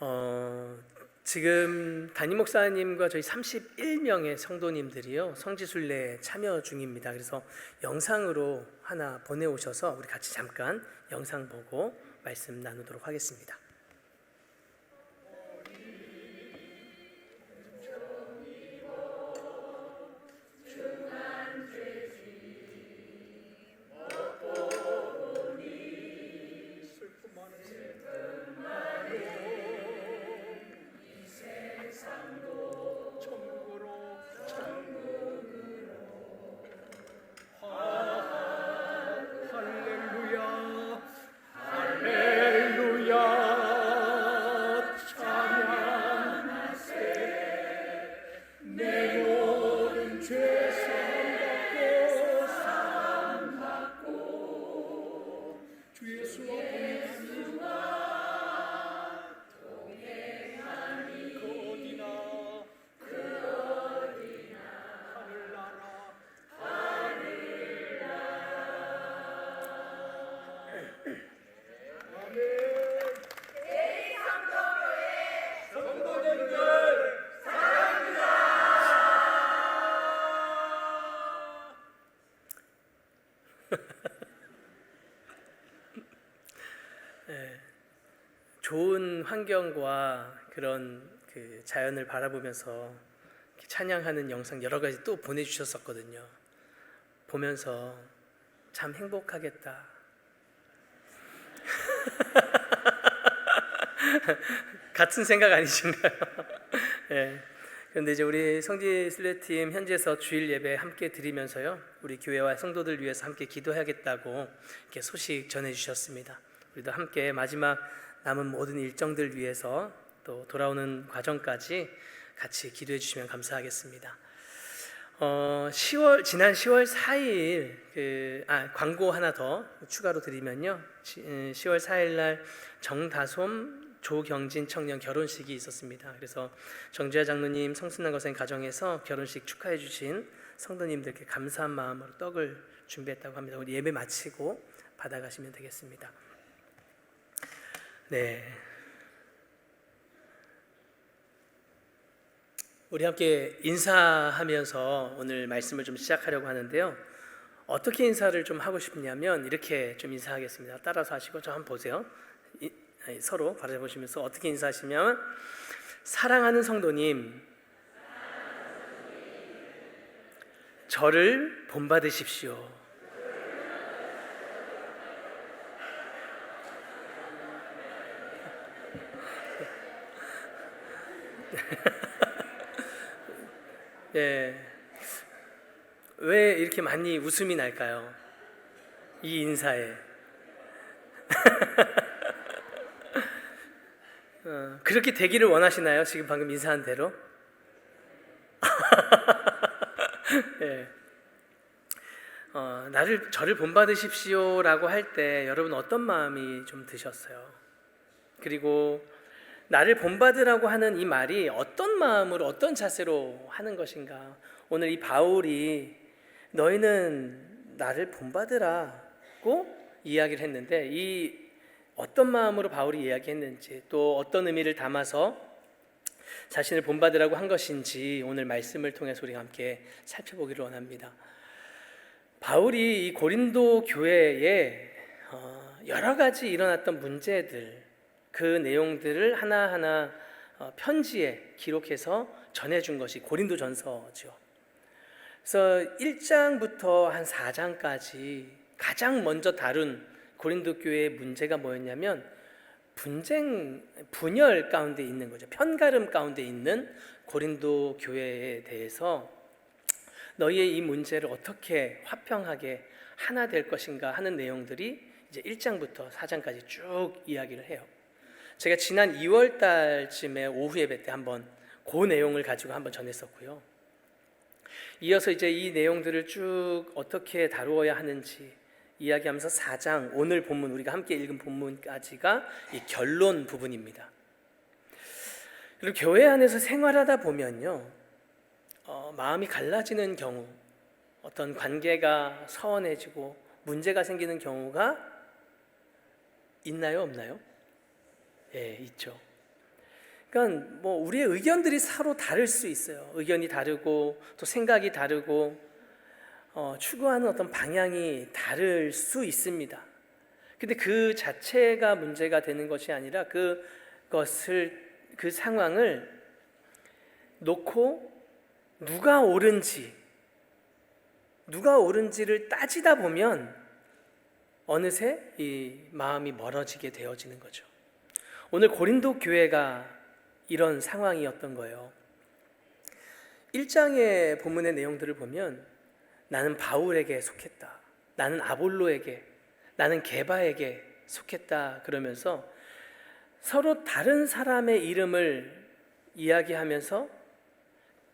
어, 지금 담임 목사님과 저희 31명의 성도님들이요 성지순례에 참여 중입니다. 그래서 영상으로 하나 보내오셔서 우리 같이 잠깐 영상 보고 말씀 나누도록 하겠습니다. 좋은 환경과 그런 자연을 바라보면서 찬양하는 영상 여러 가지 또 보내주셨었거든요. 보면서 참 행복하겠다. 같은 생각 아니신가요? 네. 그런데 이제 우리 성지순례팀 현지에서 주일 예배 함께 드리면서요, 우리 교회와 성도들 위해서 함께 기도해야겠다고 이렇게 소식 전해주셨습니다. 우리도 함께 마지막 남은 모든 일정들 위해서 또 돌아오는 과정까지 같이 기도해 주시면 감사하겠습니다. 지난 10월 4일 광고 하나 더 추가로 드리면요, 10월 4일 날 정다솜 조경진 청년 결혼식이 있었습니다. 그래서 정주야 장로님 성순남 거생 가정에서 결혼식 축하해 주신 성도님들께 감사한 마음으로 떡을 준비했다고 합니다. 우리 예배 마치고 받아가시면 되겠습니다. 네, 우리 함께 인사하면서 오늘 말씀을 좀 시작하려고 하는데요, 어떻게 인사를 좀 하고 싶냐면 이렇게 좀 인사하겠습니다. 따라서 하시고 저 한번 보세요. 서로 바라보시면서 어떻게 인사하시냐면, 사랑하는 성도님, 저를 본받으십시오. 네. 왜 이렇게 많이 웃음이 날까요? 이 인사에. 그렇게 되기를 원하시나요? 지금 방금 인사한 대로? 네. 저를 본받으십시오라고 할 때 여러분 어떤 마음이 좀 드셨어요? 그리고 나를 본받으라고 하는 이 말이 어떤 마음으로, 어떤 자세로 하는 것인가? 오늘 이 바울이 너희는 나를 본받으라고 이야기를 했는데, 이 어떤 마음으로 바울이 이야기했는지, 또 어떤 의미를 담아서 자신을 본받으라고 한 것인지 오늘 말씀을 통해서 우리가 함께 살펴보기를 원합니다. 바울이 이 고린도 교회에 여러 가지 일어났던 문제들, 그 내용들을 하나하나 편지에 기록해서 전해준 것이 고린도전서죠. 그래서 1장부터 한 4장까지 가장 먼저 다룬 고린도 교회의 문제가 뭐였냐면 분열 가운데 있는 거죠. 편가름 가운데 있는 고린도 교회에 대해서 너희의 이 문제를 어떻게 화평하게 하나 될 것인가 하는 내용들이 이제 1장부터 4장까지 쭉 이야기를 해요. 제가 지난 2월 달쯤에 오후 예배 때 한번 그 내용을 가지고 한번 전했었고요. 이어서 이제 이 내용들을 쭉 어떻게 다루어야 하는지 이야기하면서 4장, 오늘 본문, 우리가 함께 읽은 본문까지가 이 결론 부분입니다. 그리고 교회 안에서 생활하다 보면요, 마음이 갈라지는 경우, 어떤 관계가 서운해지고 문제가 생기는 경우가 있나요, 없나요? 예, 있죠. 그러니까 뭐 우리의 의견들이 서로 다를 수 있어요. 의견이 다르고 또 생각이 다르고 추구하는 어떤 방향이 다를 수 있습니다. 근데 그 자체가 문제가 되는 것이 아니라 그 상황을 놓고 누가 옳은지를 따지다 보면 어느새 이 마음이 멀어지게 되어지는 거죠. 오늘 고린도 교회가 이런 상황이었던 거예요. 1장의 본문의 내용들을 보면 나는 바울에게 속했다, 나는 아볼로에게, 나는 게바에게 속했다 그러면서 서로 다른 사람의 이름을 이야기하면서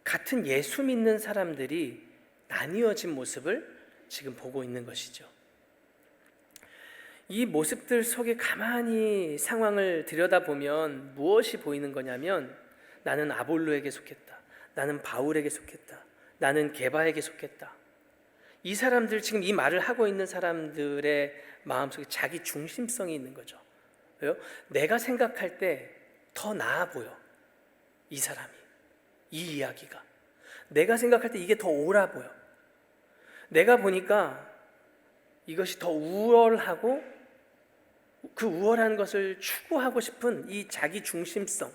같은 예수 믿는 사람들이 나뉘어진 모습을 지금 보고 있는 것이죠. 이 모습들 속에 가만히 상황을 들여다보면 무엇이 보이는 거냐면 나는 아볼로에게 속했다, 나는 바울에게 속했다, 나는 게바에게 속했다. 이 사람들, 지금 이 말을 하고 있는 사람들의 마음속에 자기 중심성이 있는 거죠. 왜요? 내가 생각할 때 더 나아 보여, 이 사람이, 이 이야기가. 내가 생각할 때 이게 더 옳아 보여. 내가 보니까 이것이 더 우월하고 그 우월한 것을 추구하고 싶은 이 자기 중심성,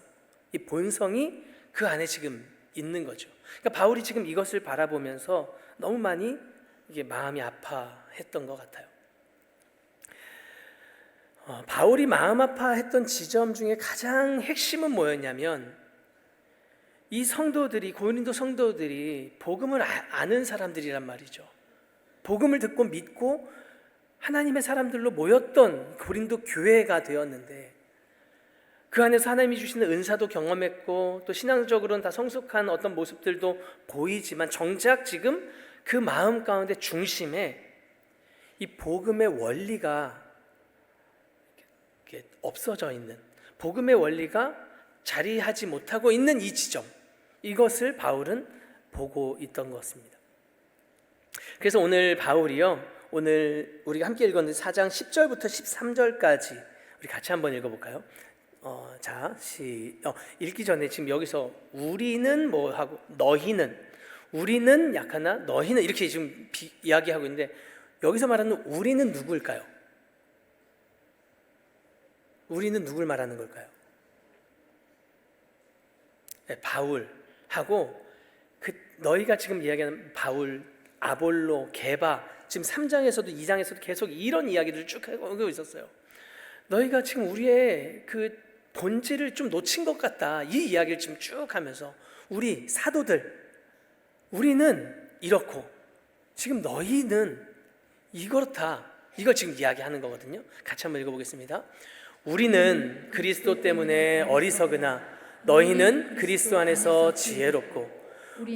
이 본성이 그 안에 지금 있는 거죠. 그러니까 바울이 지금 이것을 바라보면서 너무 많이 이게 마음이 아파했던 것 같아요. 바울이 마음 아파했던 지점 중에 가장 핵심은 뭐였냐면 이 성도들이, 고린도 성도들이 복음을 아는 사람들이란 말이죠. 복음을 듣고 믿고 하나님의 사람들로 모였던 고린도 교회가 되었는데 그 안에서 하나님이 주시는 은사도 경험했고 또 신앙적으로는 다 성숙한 어떤 모습들도 보이지만 정작 지금 그 마음 가운데 중심에 이 복음의 원리가 없어져 있는, 복음의 원리가 자리하지 못하고 있는 이 지점, 이것을 바울은 보고 있던 것입니다. 그래서 오늘 바울이요, 오늘 우리가 함께 읽었는데 4장 10절부터 13절까지 우리 같이 한번 읽어볼까요? 읽기 전에 지금 여기서 우리는 뭐 하고 너희는, 우리는 약하나 너희는 이렇게 지금 이야기하고 있는데 여기서 말하는 우리는 누구일까요? 우리는 누굴 말하는 걸까요? 네, 바울하고 너희가 지금 이야기하는 바울, 아볼로, 게바, 지금 3장에서도 2장에서도 계속 이런 이야기들을 쭉 하고 있었어요. 너희가 지금 우리의 그 본질을 좀 놓친 것 같다, 이 이야기를 지금 쭉 하면서 우리 사도들, 우리는 이렇고 지금 너희는 이렇다, 이걸 지금 이야기하는 거거든요. 같이 한번 읽어보겠습니다. 우리는 그리스도 때문에 어리석으나 너희는 그리스도 안에서 지혜롭고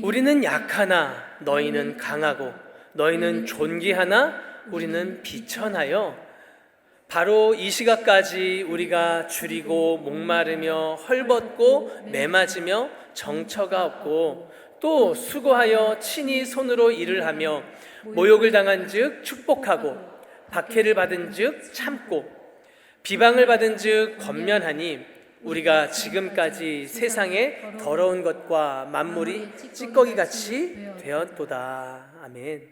우리는 약하나 너희는 강하고 너희는 존귀하나 우리는 비천하여 바로 이 시각까지 우리가 줄이고 목마르며 헐벗고 매맞으며 정처가 없고 또 수고하여 친히 손으로 일을 하며 모욕을 당한 즉 축복하고 박해를 받은 즉 참고 비방을 받은 즉 권면하니 우리가 지금까지 세상에 더러운 것과 만물이 찌꺼기같이 되었도다. 아멘.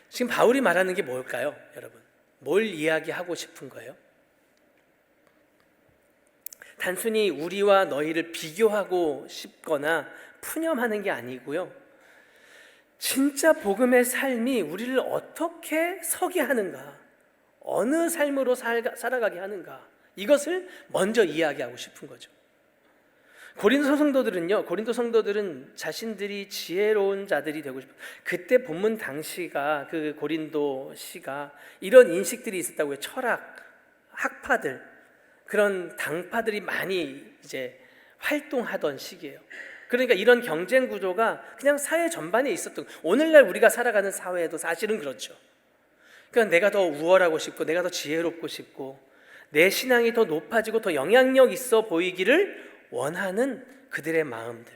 지금 바울이 말하는 게 뭘까요, 여러분? 뭘 이야기하고 싶은 거예요? 단순히 우리와 너희를 비교하고 싶거나 푸념하는 게 아니고요, 진짜 복음의 삶이 우리를 어떻게 서게 하는가, 어느 삶으로 살아가게 하는가, 이것을 먼저 이야기하고 싶은 거죠. 고린도 성도들은 자신들이 지혜로운 자들이 되고 싶어요. 그때 본문 당시가, 그 고린도시가 이런 인식들이 있었다고 해요. 철학, 학파들, 그런 당파들이 많이 이제 활동하던 시기예요. 그러니까 이런 경쟁 구조가 그냥 사회 전반에 있었던, 오늘날 우리가 살아가는 사회에도 사실은 그렇죠. 그러니까 내가 더 우월하고 싶고 내가 더 지혜롭고 싶고 내 신앙이 더 높아지고 더 영향력 있어 보이기를 원하는 그들의 마음들.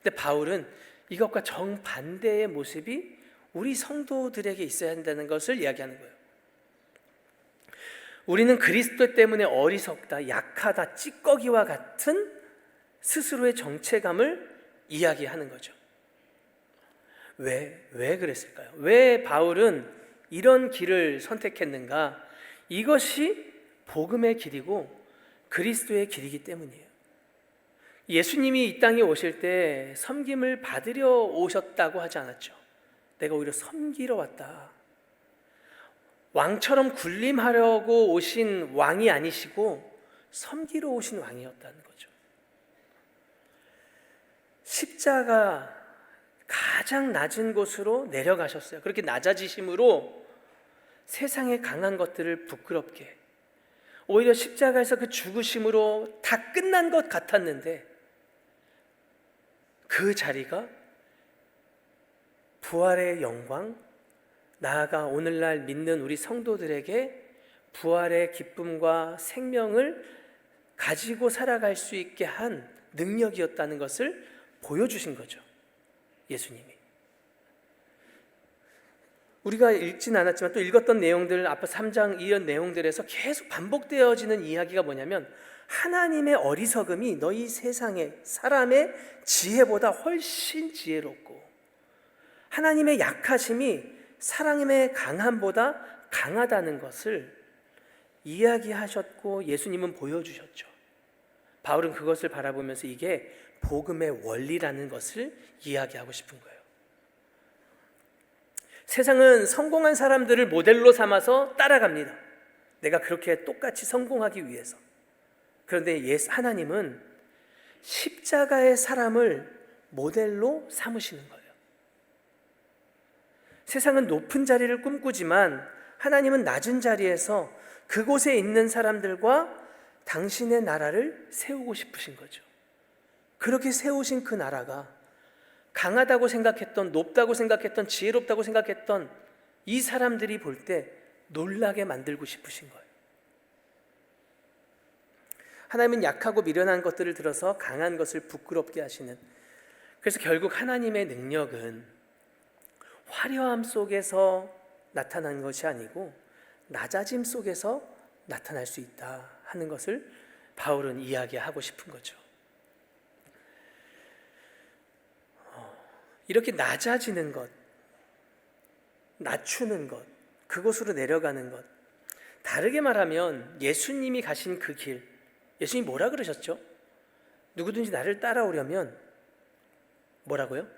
근데 바울은 이것과 정반대의 모습이 우리 성도들에게 있어야 한다는 것을 이야기하는 거예요. 우리는 그리스도 때문에 어리석다, 약하다, 찌꺼기와 같은 스스로의 정체감을 이야기하는 거죠. 왜 그랬을까요? 왜 바울은 이런 길을 선택했는가? 이것이 복음의 길이고 그리스도의 길이기 때문이에요. 예수님이 이 땅에 오실 때 섬김을 받으려 오셨다고 하지 않았죠. 내가 오히려 섬기러 왔다. 왕처럼 군림하려고 오신 왕이 아니시고 섬기러 오신 왕이었다는 거죠. 십자가 가장 낮은 곳으로 내려가셨어요. 그렇게 낮아지심으로 세상의 강한 것들을 부끄럽게, 오히려 십자가에서 그 죽으심으로 다 끝난 것 같았는데 그 자리가 부활의 영광, 나아가 오늘날 믿는 우리 성도들에게 부활의 기쁨과 생명을 가지고 살아갈 수 있게 한 능력이었다는 것을 보여주신 거죠. 예수님이. 우리가 읽진 않았지만 또 읽었던 내용들, 앞에 3장 이런 내용들에서 계속 반복되어지는 이야기가 뭐냐면 하나님의 어리석음이 너희 세상의 사람의 지혜보다 훨씬 지혜롭고 하나님의 약하심이 사람의 강함보다 강하다는 것을 이야기하셨고 예수님은 보여주셨죠. 바울은 그것을 바라보면서 이게 복음의 원리라는 것을 이야기하고 싶은 거예요. 세상은 성공한 사람들을 모델로 삼아서 따라갑니다. 내가 그렇게 똑같이 성공하기 위해서. 그런데 하나님은 십자가의 사람을 모델로 삼으시는 거예요. 세상은 높은 자리를 꿈꾸지만 하나님은 낮은 자리에서 그곳에 있는 사람들과 당신의 나라를 세우고 싶으신 거죠. 그렇게 세우신 그 나라가 강하다고 생각했던, 높다고 생각했던, 지혜롭다고 생각했던 이 사람들이 볼 때 놀라게 만들고 싶으신 거예요. 하나님은 약하고 미련한 것들을 들어서 강한 것을 부끄럽게 하시는, 그래서 결국 하나님의 능력은 화려함 속에서 나타난 것이 아니고 낮아짐 속에서 나타날 수 있다 하는 것을 바울은 이야기하고 싶은 거죠. 이렇게 낮아지는 것, 낮추는 것, 그곳으로 내려가는 것, 다르게 말하면 예수님이 가신 그 길, 예수님이 뭐라 그러셨죠? 누구든지 나를 따라오려면 뭐라고요?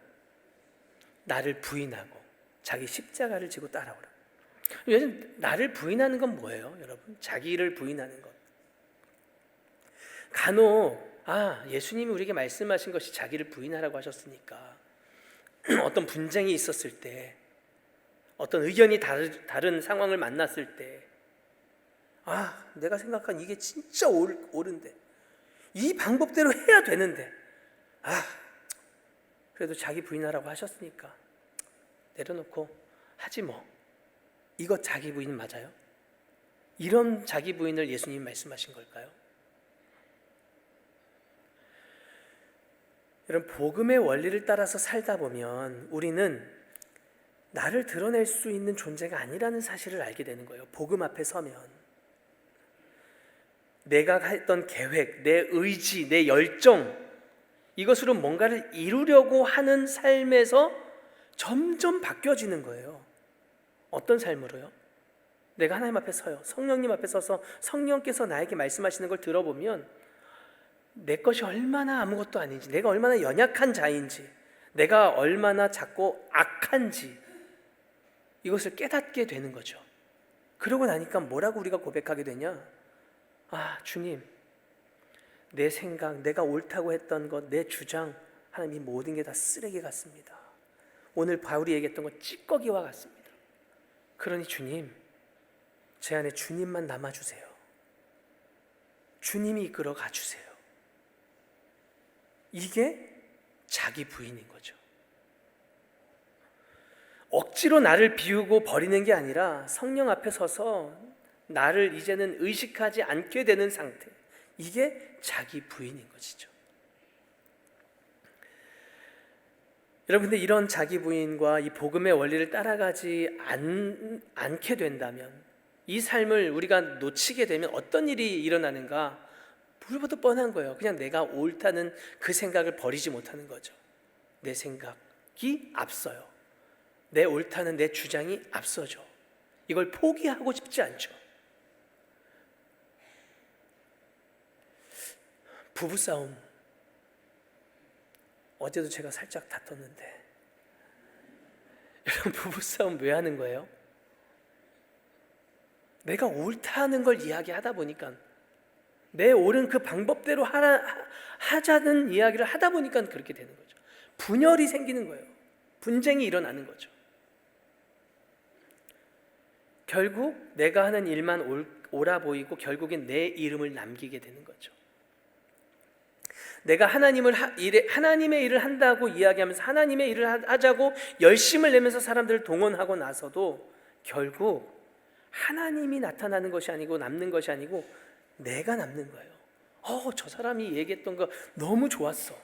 나를 부인하고 자기 십자가를 지고 따라오라. 요즘 나를 부인하는 건 뭐예요, 여러분? 자기를 부인하는 것. 간혹 예수님이 우리에게 말씀하신 것이 자기를 부인하라고 하셨으니까 어떤 분쟁이 있었을 때, 어떤 의견이 다른 상황을 만났을 때, 내가 생각한 이게 진짜 옳은데, 이 방법대로 해야 되는데, 그래도 자기 부인하라고 하셨으니까 내려놓고 하지 뭐. 이거 자기 부인 맞아요? 이런 자기 부인을 예수님이 말씀하신 걸까요? 여러분, 복음의 원리를 따라서 살다 보면 우리는 나를 드러낼 수 있는 존재가 아니라는 사실을 알게 되는 거예요. 복음 앞에 서면 내가 했던 계획, 내 의지, 내 열정, 이것으로 뭔가를 이루려고 하는 삶에서 점점 바뀌어지는 거예요. 어떤 삶으로요? 내가 하나님 앞에 서요. 성령님 앞에 서서 성령께서 나에게 말씀하시는 걸 들어보면 내 것이 얼마나 아무것도 아닌지, 내가 얼마나 연약한 자인지, 내가 얼마나 작고 악한지, 이것을 깨닫게 되는 거죠. 그러고 나니까 뭐라고 우리가 고백하게 되냐? 주님, 내 생각, 내가 옳다고 했던 것, 내 주장, 하나님, 이 모든 게 다 쓰레기 같습니다. 오늘 바울이 얘기했던 것 찌꺼기와 같습니다. 그러니 주님, 제 안에 주님만 남아주세요. 주님이 이끌어 가주세요. 이게 자기 부인인 거죠. 억지로 나를 비우고 버리는 게 아니라 성령 앞에 서서 나를 이제는 의식하지 않게 되는 상태, 이게 자기 부인인 것이죠. 여러분, 근데 이런 자기 부인과 이 복음의 원리를 따라가지 않게 된다면, 이 삶을 우리가 놓치게 되면 어떤 일이 일어나는가? 불보듯 뻔한 거예요. 그냥 내가 옳다는 그 생각을 버리지 못하는 거죠. 내 생각이 앞서요. 내 옳다는 내 주장이 앞서죠. 이걸 포기하고 싶지 않죠. 부부싸움, 어제도 제가 살짝 다퉜는데, 여러분, 부부싸움 왜 하는 거예요? 내가 옳다는 걸 이야기하다 보니까, 내 옳은 그 방법대로 하자는 이야기를 하다 보니까 그렇게 되는 거죠. 분열이 생기는 거예요. 분쟁이 일어나는 거죠. 결국 내가 하는 일만 옳아 보이고 결국엔 내 이름을 남기게 되는 거죠. 내가 하나님의 일을 한다고 이야기하면서 하나님의 일을 하자고 열심을 내면서 사람들을 동원하고 나서도 결국 하나님이 나타나는 것이 아니고 남는 것이 아니고 내가 남는 거예요. 저 사람이 얘기했던 거 너무 좋았어.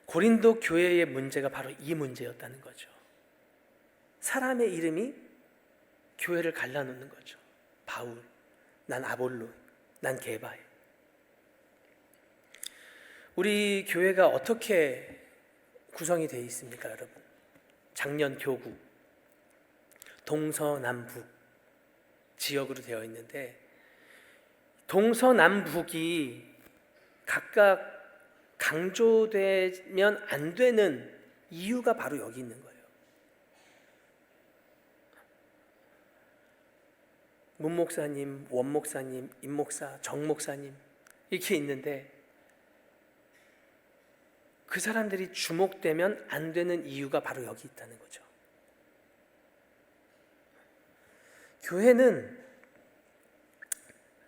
고린도 교회의 문제가 바로 이 문제였다는 거죠. 사람의 이름이 교회를 갈라놓는 거죠. 바울, 난 아볼로, 난 게바에. 우리 교회가 어떻게 구성이 되어 있습니까, 여러분? 작년 교구, 동서남북 지역으로 되어 있는데, 동서남북이 각각 강조되면 안 되는 이유가 바로 여기 있는 거예요. 문 목사님, 원 목사님, 임 목사, 정 목사님 이렇게 있는데 그 사람들이 주목되면 안 되는 이유가 바로 여기 있다는 거죠. 교회는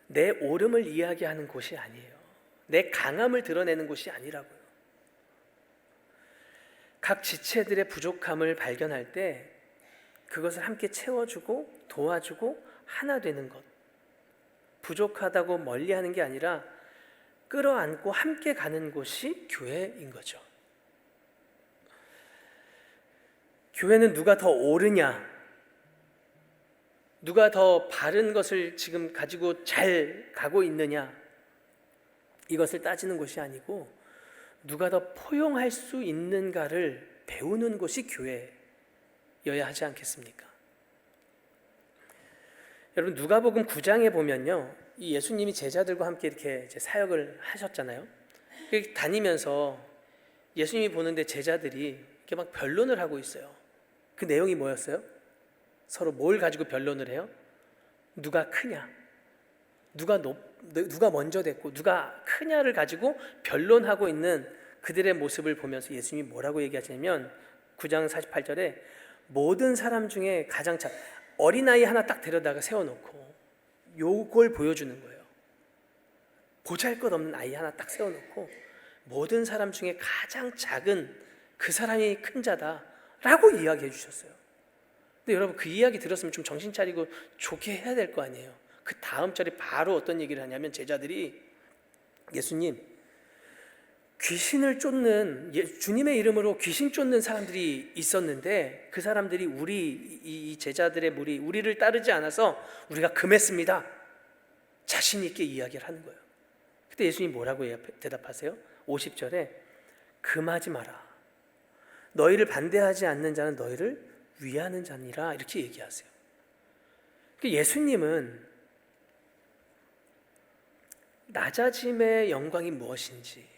내 옳음을 이야기하는 곳이 아니에요. 내 강함을 드러내는 곳이 아니라고요. 각 지체들의 부족함을 발견할 때 그것을 함께 채워주고 도와주고 하나 되는 것, 부족하다고 멀리하는 게 아니라 끌어안고 함께 가는 곳이 교회인 거죠. 교회는 누가 더 옳으냐, 누가 더 바른 것을 지금 가지고 잘 가고 있느냐, 이것을 따지는 것이 아니고 누가 더 포용할 수 있는가를 배우는 것이 교회여야 하지 않겠습니까? 여러분, 누가복음 9장에 보면요, 이 예수님이 제자들과 함께 이렇게 사역을 하셨잖아요. 다니면서 예수님이 보는데 제자들이 이렇게 막 변론을 하고 있어요. 그 내용이 뭐였어요? 서로 뭘 가지고 변론을 해요? 누가 크냐, 누가 먼저 됐고 누가 크냐를 가지고 변론하고 있는 그들의 모습을 보면서 예수님이 뭐라고 얘기하시냐면 9장 48절에 모든 사람 중에 가장 어린아이 하나 딱 데려다가 세워놓고 요걸 보여주는 거예요. 보잘것없는 아이 하나 딱 세워놓고 모든 사람 중에 가장 작은 그 사람이 큰 자다라고 이야기해 주셨어요. 근데 여러분, 그 이야기 들었으면 좀 정신 차리고 좋게 해야 될 거 아니에요. 그 다음 절에 바로 어떤 얘기를 하냐면 제자들이 예수님, 귀신을 쫓는, 주님의 이름으로 귀신 쫓는 사람들이 있었는데 그 사람들이 이 제자들의 무리, 우리를 따르지 않아서 우리가 금했습니다. 자신 있게 이야기를 하는 거예요. 그때 예수님이 뭐라고 대답하세요? 50절에 금하지 마라. 너희를 반대하지 않는 자는 너희를 위하는 자니라, 이렇게 얘기하세요. 예수님은 낮아짐의 영광이 무엇인지,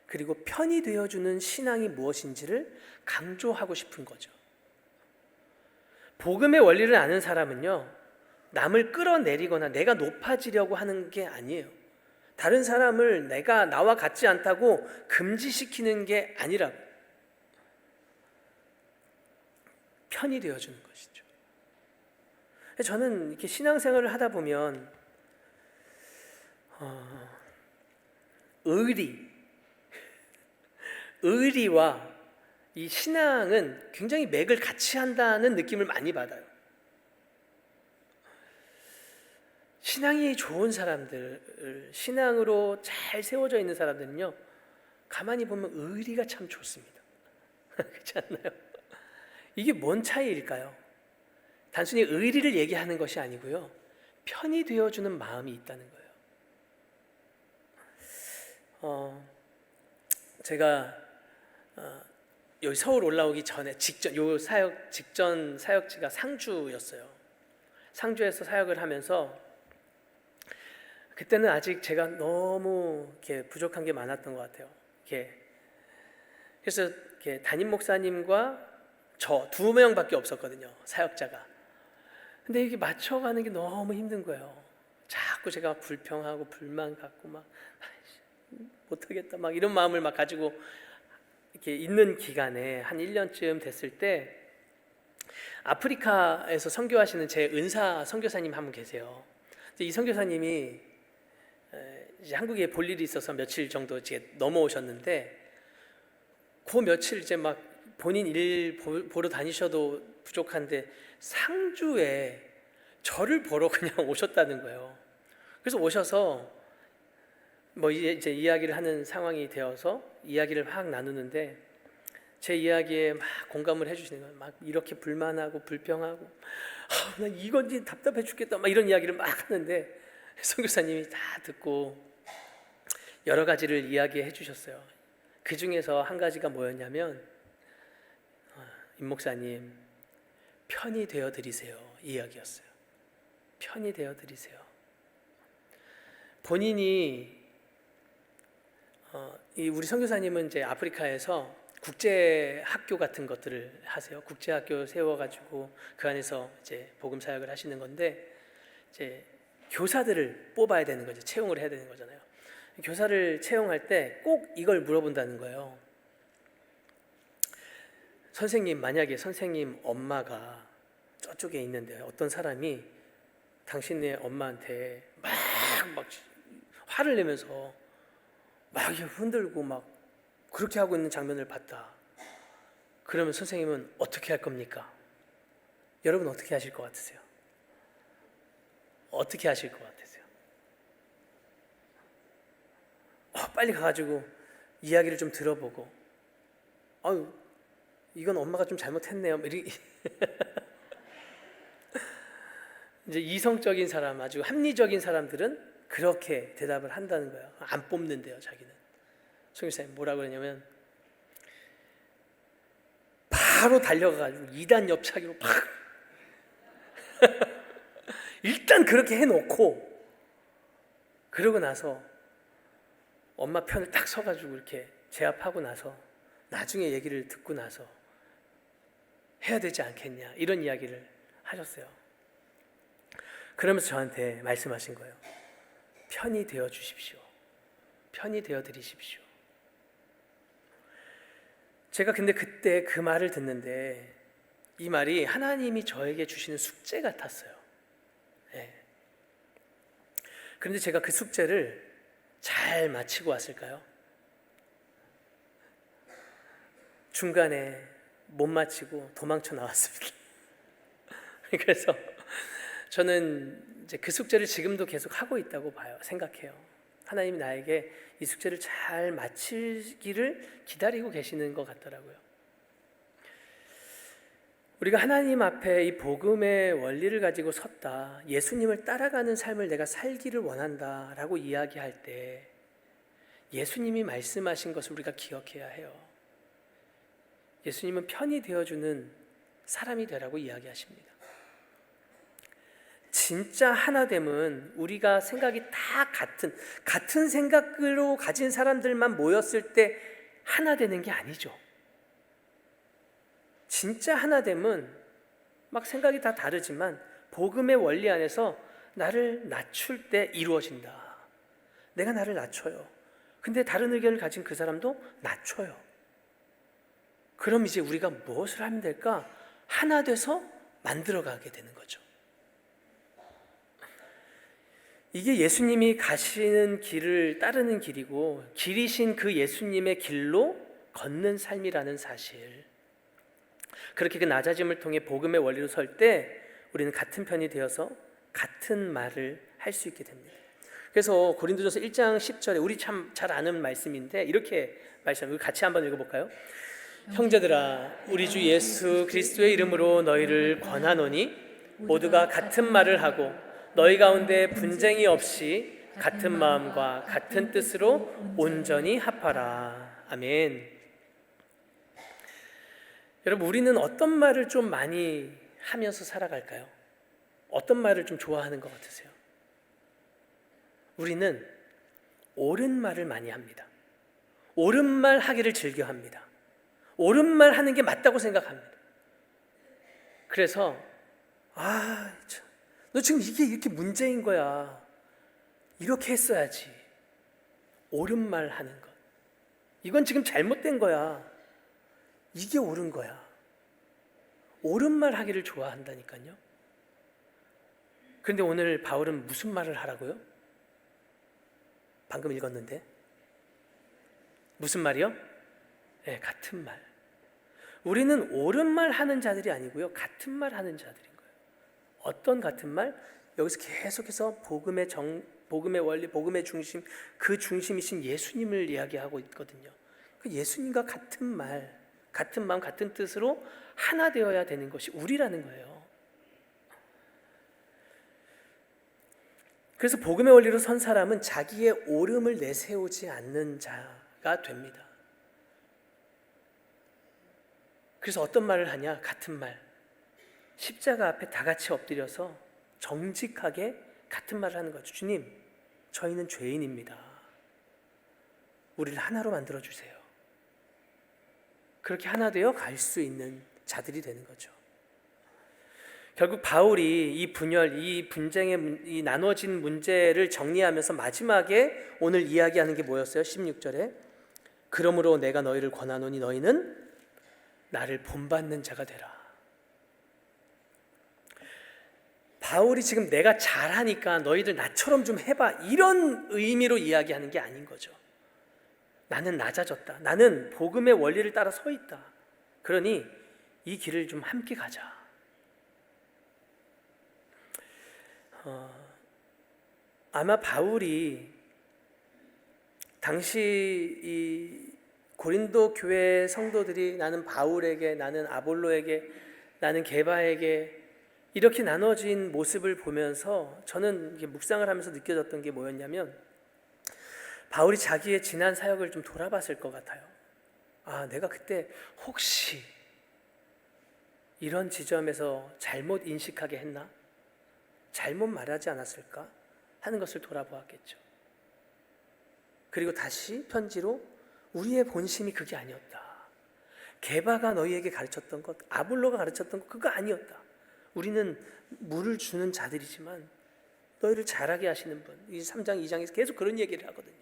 그리고 편이 되어주는 신앙이 무엇인지를 강조하고 싶은 거죠. 복음의 원리를 아는 사람은요, 남을 끌어내리거나 내가 높아지려고 하는 게 아니에요. 다른 사람을 나와 같지 않다고 금지시키는 게 아니라 편이 되어주는 것이죠. 저는 이렇게 신앙생활을 하다 보면 의리와 이 신앙은 굉장히 맥을 같이 한다는 느낌을 많이 받아요. 신앙이 좋은 사람들, 신앙으로 잘 세워져 있는 사람들은요, 가만히 보면 의리가 참 좋습니다. 그렇지 않나요? 이게 뭔 차이일까요? 단순히 의리를 얘기하는 것이 아니고요, 편이 되어주는 마음이 있다는 거예요. 제가 여기 서울 올라오기 전에 직전 사역지가 상주였어요. 상주에서 사역을 하면서 그때는 아직 제가 너무 이렇게 부족한 게 많았던 것 같아요. 그래서 담임 목사님과 저 두 명밖에 없었거든요, 사역자가. 근데 이게 맞춰가는 게 너무 힘든 거예요. 자꾸 제가 불평하고 불만 갖고 막 못하겠다 막 이런 마음을 막 가지고 이렇게 있는 기간에 한 1년쯤 됐을 때 아프리카에서 선교하시는 제 은사 선교사님 한 분 계세요. 이 선교사님이 이제 한국에 볼 일이 있어서 며칠 정도 이제 넘어오셨는데 그 며칠 이제 막 본인 일 보러 다니셔도 부족한데 상주에 저를 보러 그냥 오셨다는 거예요. 그래서 오셔서 뭐 이제 이야기를 하는 상황이 되어서 이야기를 막 나누는데 제 이야기에 막 공감을 해주시는 거예요. 막 이렇게 불만하고 불평하고 나 이건지 답답해 죽겠다 막 이런 이야기를 막 하는데 선교사님이 다 듣고 여러 가지를 이야기해 주셨어요. 그 중에서 한 가지가 뭐였냐면 임 목사님 편이 되어 드리세요 이 이야기였어요. 편이 되어 드리세요. 본인이 우리 선교사님은 이제 아프리카에서 국제 학교 같은 것들을 하세요. 국제 학교 세워가지고 그 안에서 이제 복음 사역을 하시는 건데 이제 교사들을 뽑아야 되는 거죠. 채용을 해야 되는 거잖아요. 교사를 채용할 때 꼭 이걸 물어본다는 거예요. 선생님, 만약에 선생님 엄마가 저쪽에 있는데 어떤 사람이 당신네 엄마한테 막 화를 내면서 막 흔들고 막 그렇게 하고 있는 장면을 봤다. 그러면 선생님은 어떻게 할 겁니까? 여러분 어떻게 하실 것 같으세요? 어떻게 하실 것 같으세요? 빨리 가가지고 이야기를 좀 들어보고 아유 이건 엄마가 좀 잘못했네요. 이제 이성적인 사람, 아주 합리적인 사람들은 그렇게 대답을 한다는 거예요. 안 뽑는데요, 자기는. 선교사님 뭐라고 그러냐면 바로 달려가가지고 2단 옆차기로 팍 일단 그렇게 해놓고 그러고 나서 엄마 편을 딱 서가지고 이렇게 제압하고 나서 나중에 얘기를 듣고 나서 해야 되지 않겠냐 이런 이야기를 하셨어요. 그러면서 저한테 말씀하신 거예요. 편이 되어 주십시오. 편이 되어 드리십시오. 제가 근데 그때 그 말을 듣는데 이 말이 하나님이 저에게 주시는 숙제 같았어요. 네. 그런데 제가 그 숙제를 잘 마치고 왔을까요? 중간에 못 마치고 도망쳐 나왔습니다. 그래서 저는 이제 그 숙제를 지금도 계속 하고 있다고 봐요. 생각해요. 하나님이 나에게 이 숙제를 잘 마치기를 기다리고 계시는 것 같더라고요. 우리가 하나님 앞에 이 복음의 원리를 가지고 섰다, 예수님을 따라가는 삶을 내가 살기를 원한다라고 이야기할 때 예수님이 말씀하신 것을 우리가 기억해야 해요. 예수님은 편이 되어주는 사람이 되라고 이야기하십니다. 진짜 하나됨은 우리가 생각이 다 같은 생각으로 가진 사람들만 모였을 때 하나 되는 게 아니죠. 진짜 하나됨은 막 생각이 다 다르지만 복음의 원리 안에서 나를 낮출 때 이루어진다. 내가 나를 낮춰요. 근데 다른 의견을 가진 그 사람도 낮춰요. 그럼 이제 우리가 무엇을 하면 될까? 하나 돼서 만들어가게 되는 거죠. 이게 예수님이 가시는 길을 따르는 길이고 길이신 그 예수님의 길로 걷는 삶이라는 사실. 그렇게 그 낮아짐을 통해 복음의 원리로 설 때 우리는 같은 편이 되어서 같은 말을 할 수 있게 됩니다. 그래서 고린도전서 1장 10절에 우리 참 잘 아는 말씀인데 이렇게 말씀을 같이 한번 읽어볼까요? 형제들아 우리 주 예수 그리스도의 이름으로 너희를 권하노니 모두가 같은 말을 하고 너희 가운데 분쟁이 없이 같은 마음과 같은 뜻으로 온전히 합하라. 아멘. 여러분, 우리는 어떤 말을 좀 많이 하면서 살아갈까요? 어떤 말을 좀 좋아하는 것 같으세요? 우리는 옳은 말을 많이 합니다. 옳은 말 하기를 즐겨합니다. 옳은 말 하는 게 맞다고 생각합니다. 그래서 너 지금 이게 이렇게 문제인 거야. 이렇게 했어야지. 옳은 말 하는 것. 이건 지금 잘못된 거야. 이게 옳은 거야. 옳은 말 하기를 좋아한다니까요. 그런데 오늘 바울은 무슨 말을 하라고요? 방금 읽었는데 무슨 말이요? 네, 같은 말. 우리는 옳은 말 하는 자들이 아니고요, 같은 말 하는 자들인 거예요. 어떤 같은 말? 여기서 계속해서 복음의 원리, 복음의 중심, 그 중심이신 예수님을 이야기하고 있거든요. 그 예수님과 같은 말, 같은 마음, 같은 뜻으로 하나 되어야 되는 것이 우리라는 거예요. 그래서 복음의 원리로 선 사람은 자기의 옳음을 내세우지 않는 자가 됩니다. 그래서 어떤 말을 하냐? 같은 말. 십자가 앞에 다 같이 엎드려서 정직하게 같은 말을 하는 거죠. 주님, 저희는 죄인입니다. 우리를 하나로 만들어 주세요. 그렇게 하나 되어 갈 수 있는 자들이 되는 거죠. 결국 바울이 이 분열, 이 분쟁의 이 나눠진 문제를 정리하면서 마지막에 오늘 이야기하는 게 뭐였어요? 16절에 그러므로 내가 너희를 권하노니 너희는 나를 본받는 자가 되라. 바울이 지금 내가 잘하니까 너희들 나처럼 좀 해봐, 이런 의미로 이야기하는 게 아닌 거죠. 나는 낮아졌다. 나는 복음의 원리를 따라 서 있다. 그러니 이 길을 좀 함께 가자. 아마 바울이 당시 이 고린도 교회 성도들이 나는 바울에게, 나는 아볼로에게, 나는 게바에게 이렇게 나눠진 모습을 보면서 저는 묵상을 하면서 느껴졌던 게 뭐였냐면, 바울이 자기의 지난 사역을 좀 돌아봤을 것 같아요. 내가 그때 혹시 이런 지점에서 잘못 인식하게 했나? 잘못 말하지 않았을까? 하는 것을 돌아보았겠죠. 그리고 다시 편지로 우리의 본심이 그게 아니었다. 게바가 너희에게 가르쳤던 것, 아볼로가 가르쳤던 것, 그거 아니었다. 우리는 물을 주는 자들이지만 너희를 잘하게 하시는 분, 이 3장 2장에서 계속 그런 얘기를 하거든요.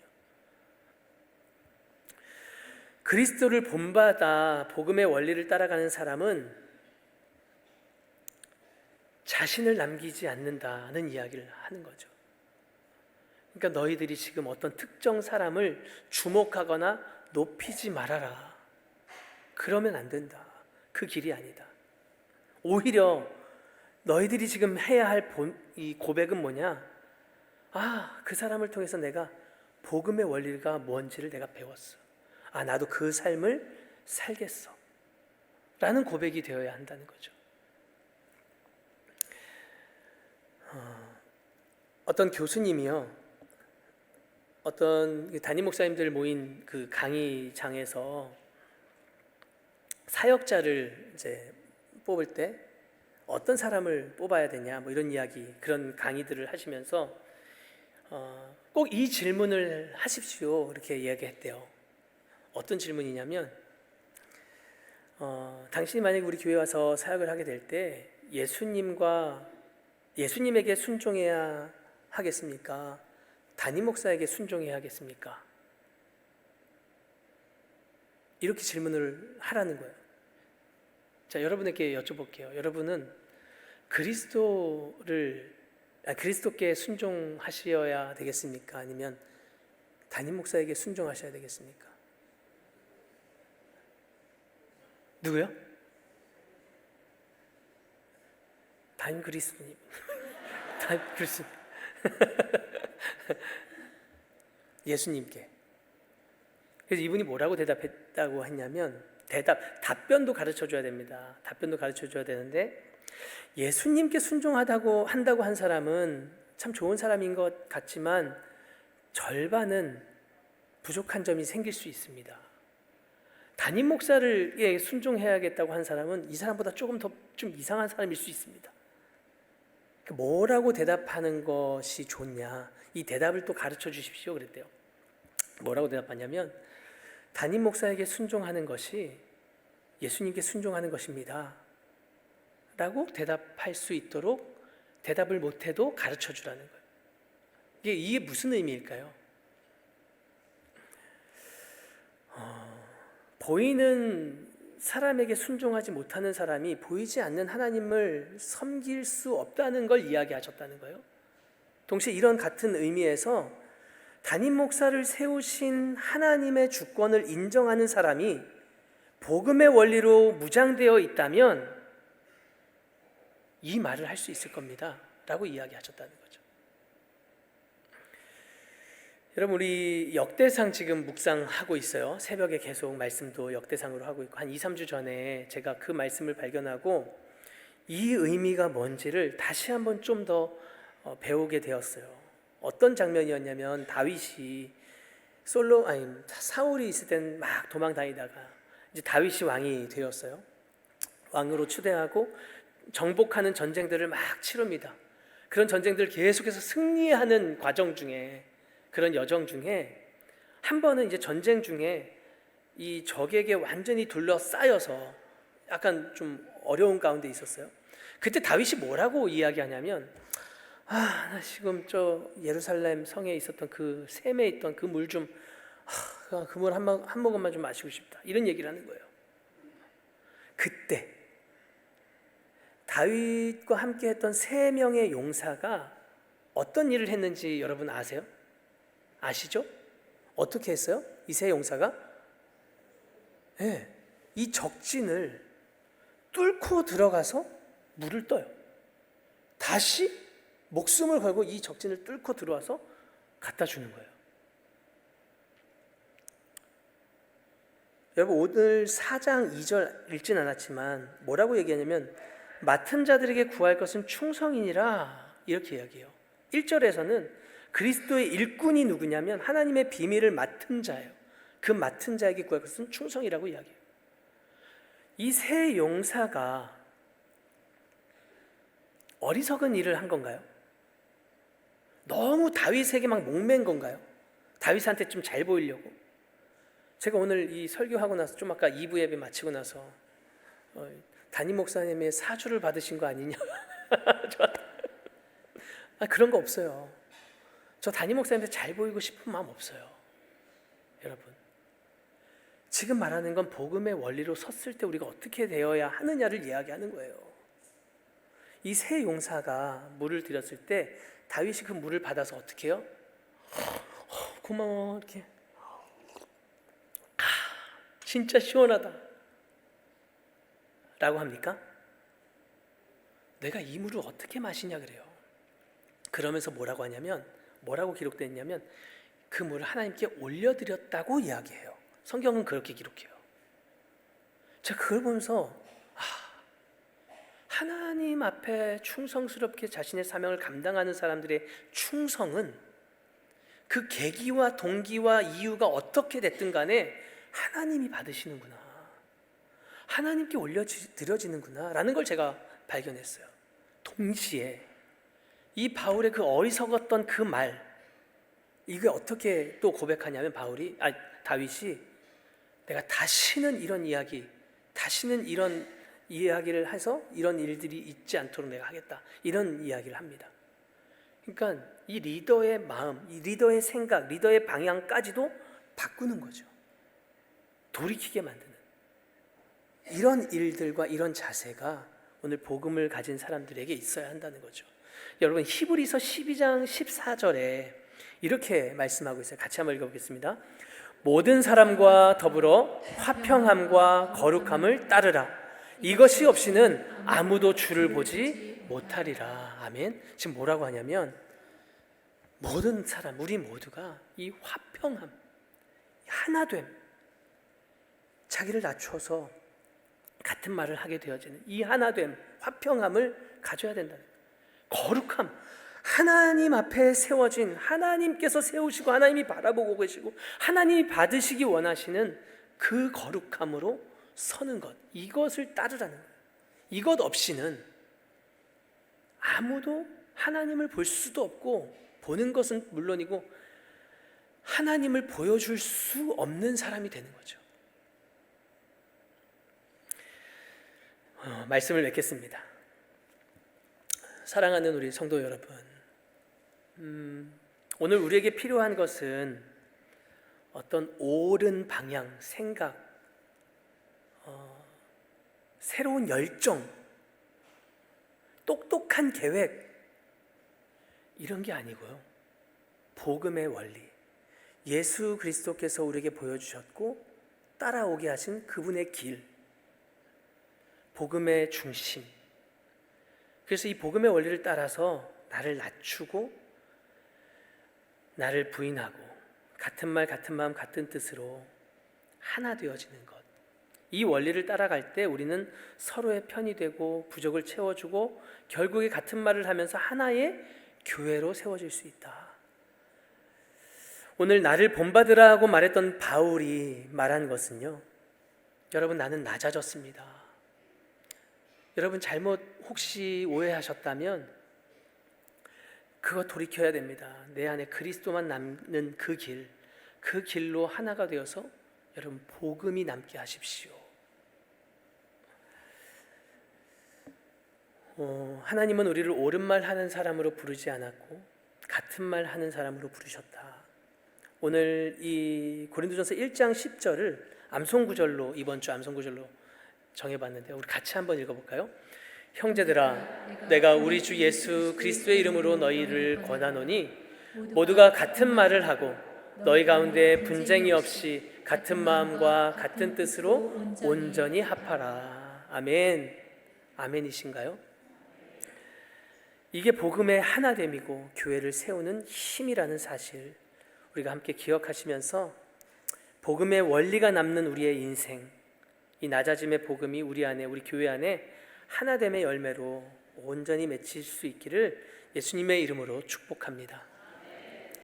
그리스도를 본받아 복음의 원리를 따라가는 사람은 자신을 남기지 않는다는 이야기를 하는 거죠. 그러니까 너희들이 지금 어떤 특정 사람을 주목하거나 높이지 말아라. 그러면 안 된다. 그 길이 아니다. 오히려 너희들이 지금 해야 할 이 고백은 뭐냐? 그 사람을 통해서 내가 복음의 원리가 뭔지를 내가 배웠어. 나도 그 삶을 살겠어. 라는 고백이 되어야 한다는 거죠. 어떤 교수님이요, 어떤 담임 목사님들 모인 그 강의장에서 사역자를 이제 뽑을 때 어떤 사람을 뽑아야 되냐, 뭐 이런 이야기, 그런 강의들을 하시면서 꼭 이 질문을 하십시오, 이렇게 이야기했대요. 어떤 질문이냐면, 당신이 만약에 우리 교회 와서 사역을 하게 될 때 예수님에게 순종해야 하겠습니까? 담임 목사에게 순종해야 하겠습니까? 이렇게 질문을 하라는 거예요. 자, 여러분에게 여쭤볼게요. 여러분은 그리스도께 순종하셔야 되겠습니까? 아니면 담임 목사에게 순종하셔야 되겠습니까? 누구요? 담임 그리스도님. 담임 그리스도님. 예수님께. 그래서 이분이 뭐라고 대답했다고 했냐면, 답변도 가르쳐 줘야 됩니다. 답변도 가르쳐 줘야 되는데, 예수님께 순종한다고 한 사람은 참 좋은 사람인 것 같지만 절반은 부족한 점이 생길 수 있습니다. 담임 목사를 순종해야겠다고 한 사람은 이 사람보다 조금 더 좀 이상한 사람일 수 있습니다. 뭐라고 대답하는 것이 좋냐, 이 대답을 또 가르쳐 주십시오 그랬대요. 뭐라고 대답하냐면, 담임 목사에게 순종하는 것이 예수님께 순종하는 것입니다 라고 대답할 수 있도록 대답을 못해도 가르쳐 주라는 거예요. 이게 무슨 의미일까요? 보이는 사람에게 순종하지 못하는 사람이 보이지 않는 하나님을 섬길 수 없다는 걸 이야기하셨다는 거예요. 동시에 이런 같은 의미에서 담임 목사를 세우신 하나님의 주권을 인정하는 사람이 복음의 원리로 무장되어 있다면 이 말을 할 수 있을 겁니다 라고 이야기하셨다는 거죠. 여러분, 우리 역대상 지금 묵상하고 있어요. 새벽에 계속 말씀도 역대상으로 하고 있고, 한 2, 3주 전에 제가 그 말씀을 발견하고 이 의미가 뭔지를 다시 한번 좀 더 배우게 되었어요. 어떤 장면이었냐면, 다윗이 사울이 있을 때는 막 도망 다니다가 이제 다윗이 왕이 되었어요. 왕으로 추대하고 정복하는 전쟁들을 막 치릅니다. 그런 전쟁들을 계속해서 승리하는 과정 중에, 그런 여정 중에 한 번은 이제 전쟁 중에 이 적에게 완전히 둘러싸여서 약간 좀 어려운 가운데 있었어요. 그때 다윗이 뭐라고 이야기하냐면, 나 지금 저 예루살렘 성에 있었던 그 샘에 있던 그 물 좀, 그 물 한 모금만 좀 마시고 싶다, 이런 얘기를 하는 거예요. 그때 다윗과 함께 했던 3명의 용사가 어떤 일을 했는지 여러분 아세요? 아시죠? 어떻게 했어요? 이 3 용사가? 네, 이 적진을 뚫고 들어가서 물을 떠요. 다시 목숨을 걸고 이 적진을 뚫고 들어와서 갖다 주는 거예요. 여러분, 오늘 4장 2절 읽진 않았지만 뭐라고 얘기하냐면, 맡은 자들에게 구할 것은 충성이니라, 이렇게 이야기해요. 1절에서는 그리스도의 일꾼이 누구냐면 하나님의 비밀을 맡은 자예요. 그 맡은 자에게 구할 것은 충성이라고 이야기해요. 이 3 용사가 어리석은 일을 한 건가요? 너무 다윗에게 막 목맨 건가요? 다윗한테 좀 잘 보이려고? 제가 오늘 이 설교하고 나서 좀 아까 2부 예배 마치고 나서 담임 목사님의 사주를 받으신 거 아니냐? 그런 거 없어요. 저 담임 목사님한테 잘 보이고 싶은 마음 없어요. 여러분, 지금 말하는 건 복음의 원리로 섰을 때 우리가 어떻게 되어야 하느냐를 이야기하는 거예요. 이 3 용사가 물을 드렸을 때 다윗이 그 물을 받아서 어떻게 해요? 고마워, 이렇게. 진짜 시원하다 라고 합니까? 내가 이 물을 어떻게 마시냐 그래요. 그러면서 뭐라고 하냐면, 뭐라고 기록되어 있냐면, 그 물을 하나님께 올려드렸다고 이야기해요. 성경은 그렇게 기록해요. 제가 그걸 보면서 하나님 앞에 충성스럽게 자신의 사명을 감당하는 사람들의 충성은 그 계기와 동기와 이유가 어떻게 됐든 간에 하나님이 받으시는구나, 하나님께 올려드려지는구나 라는 걸 제가 발견했어요. 동시에 이 바울의 그 어리석었던 그 말, 이게 어떻게 또 고백하냐면, 다윗이 내가 다시는 이런 이야기, 다시는 이런 이야기를 해서 이런 일들이 있지 않도록 내가 하겠다, 이런 이야기를 합니다. 그러니까 이 리더의 마음, 이 리더의 생각, 리더의 방향까지도 바꾸는 거죠. 돌이키게 만드는 이런 일들과 이런 자세가 오늘 복음을 가진 사람들에게 있어야 한다는 거죠. 여러분, 히브리서 12장 14절에 이렇게 말씀하고 있어요. 같이 한번 읽어보겠습니다. 모든 사람과 더불어 화평함과 거룩함을 따르라. 이것이 없이는 아무도 주를 보지 못하리라. 아멘. 지금 뭐라고 하냐면, 모든 사람, 우리 모두가 이 화평함, 하나됨, 자기를 낮춰서 같은 말을 하게 되어지는 이 하나됨, 화평함을 가져야 된다는 거예요. 거룩함, 하나님 앞에 세워진, 하나님께서 세우시고 하나님이 바라보고 계시고 하나님이 받으시기 원하시는 그 거룩함으로 서는 것, 이것을 따르라는 거예요. 이것 없이는 아무도 하나님을 볼 수도 없고, 보는 것은 물론이고 하나님을 보여줄 수 없는 사람이 되는 거죠. 말씀을 맺겠습니다. 사랑하는 우리 성도 여러분, 오늘 우리에게 필요한 것은 어떤 옳은 방향, 생각, 새로운 열정, 똑똑한 계획, 이런 게 아니고요, 복음의 원리, 예수 그리스도께서 우리에게 보여주셨고 따라오게 하신 그분의 길, 복음의 중심. 그래서 이 복음의 원리를 따라서 나를 낮추고 나를 부인하고 같은 말 같은 마음 같은 뜻으로 하나 되어지는 것, 이 원리를 따라갈 때 우리는 서로의 편이 되고 부족을 채워주고 결국에 같은 말을 하면서 하나의 교회로 세워질 수 있다. 오늘 나를 본받으라고 말했던 바울이 말한 것은요, 여러분, 나는 낮아졌습니다. 여러분, 잘못 혹시 오해하셨다면 그거 돌이켜야 됩니다. 내 안에 그리스도만 남는 그 길로 하나가 되어서 여러분 복음이 남게 하십시오. 하나님은 우리를 옳은 말 하는 사람으로 부르지 않았고 같은 말 하는 사람으로 부르셨다. 오늘 이 고린도전서 1장 10절을 암송구절로, 이번 주 암송구절로 정해봤는데요, 우리 같이 한번 읽어볼까요? 형제들아, 내가 우리 주 예수 그리스도의 이름으로 너희를 권하노니 모두가 같은 말을 하고 너희 가운데 분쟁이 없이 같은 마음과 같은 뜻으로 온전히 합하라. 아멘. 아멘이신가요? 이게 복음의 하나됨이고 교회를 세우는 힘이라는 사실, 우리가 함께 기억하시면서 복음의 원리가 남는 우리의 인생, 이 낮아짐의 복음이 우리 안에, 우리 교회 안에 하나됨의 열매로 온전히 맺힐 수 있기를 예수님의 이름으로 축복합니다.